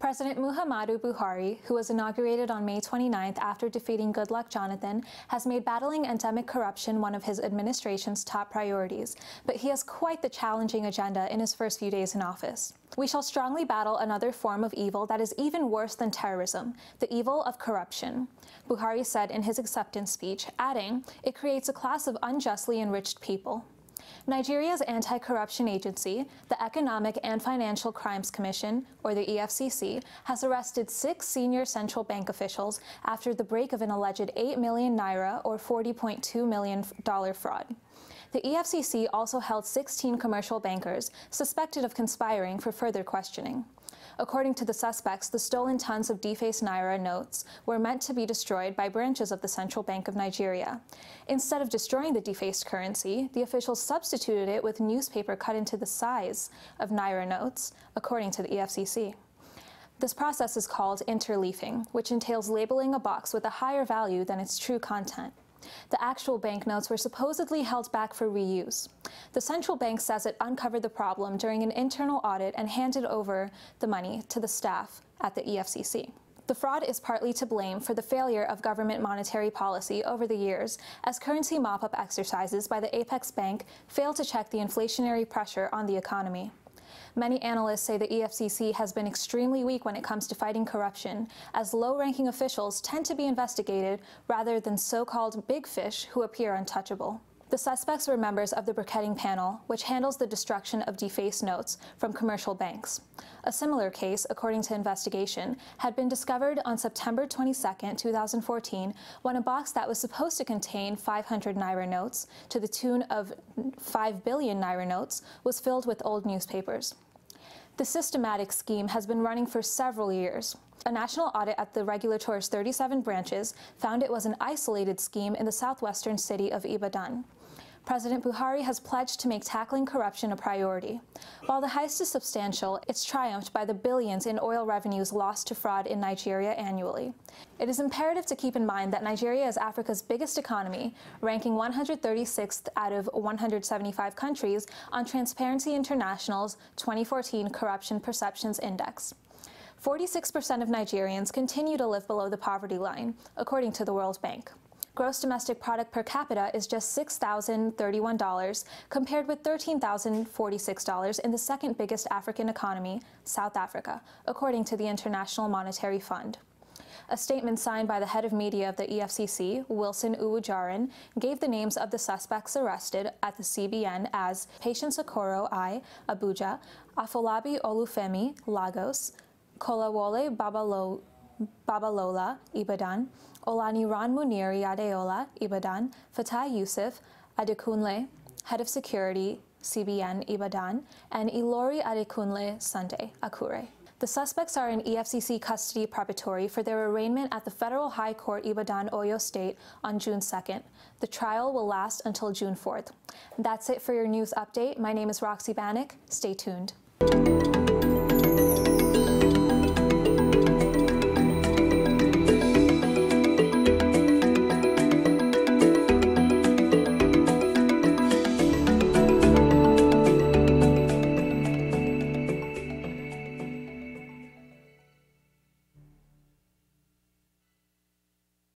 President Muhammadu Buhari, who was inaugurated on May 29th after defeating Goodluck Jonathan, has made battling endemic corruption one of his administration's top priorities, but he has quite the challenging agenda in his first few days in office. We shall strongly battle another form of evil that is even worse than terrorism, the evil of corruption, Buhari said in his acceptance speech, adding, "It creates a class of unjustly enriched people." Nigeria's anti-corruption agency, the Economic and Financial Crimes Commission, or the EFCC, has arrested 6 senior central bank officials after the break of an alleged 8 million naira or $40.2 million fraud. The EFCC also held 16 commercial bankers suspected of conspiring for further questioning. According to the suspects, the stolen tons of defaced naira notes were meant to be destroyed by branches of the Central Bank of Nigeria. Instead of destroying the defaced currency, the officials substituted it with newspaper cut into the size of naira notes, according to the EFCC. This process is called interleafing, which entails labeling a box with a higher value than its true content. The actual banknotes were supposedly held back for reuse. The central bank says it uncovered the problem during an internal audit and handed over the money to the staff at the EFCC. The fraud is partly to blame for the failure of government monetary policy over the years, as currency mop-up exercises by the Apex Bank failed to check the inflationary pressure on the economy. Many analysts say the EFCC has been extremely weak when it comes to fighting corruption, as low-ranking officials tend to be investigated rather than so-called big fish who appear untouchable. The suspects were members of the bracketing panel, which handles the destruction of defaced notes from commercial banks. A similar case, according to investigation, had been discovered on September 22, 2014, when a box that was supposed to contain 500 naira notes to the tune of 5 billion naira notes was filled with old newspapers. The systematic scheme has been running for several years. A national audit at the regulator's 37 branches found it was an isolated scheme in the southwestern city of Ibadan. President Buhari has pledged to make tackling corruption a priority. While the heist is substantial, it's triumphed by the billions in oil revenues lost to fraud in Nigeria annually. It is imperative to keep in mind that Nigeria is Africa's biggest economy, ranking 136th out of 175 countries on Transparency International's 2014 Corruption Perceptions Index. 46% of Nigerians continue to live below the poverty line, according to the World Bank. Gross domestic product per capita is just $6,031, compared with $13,046 in the second biggest African economy, South Africa, according to the International Monetary Fund. A statement signed by the head of media of the EFCC, Wilson Uwujaran, gave the names of the suspects arrested at the CBN as Patience Okoro I, Abuja, Afolabi Olufemi, Lagos, Kolawole Babalola, Ibadan, Olaniran Muniri Adeola, Ibadan, Fatah Yusuf, Adekunle, Head of Security, CBN, Ibadan, and Ilori Adekunle Sunday, Akure. The suspects are in EFCC custody preparatory for their arraignment at the Federal High Court, Ibadan, Oyo State, on June 2nd. The trial will last until June 4th. That's it for your news update. My name is Roxy Bannock. Stay tuned.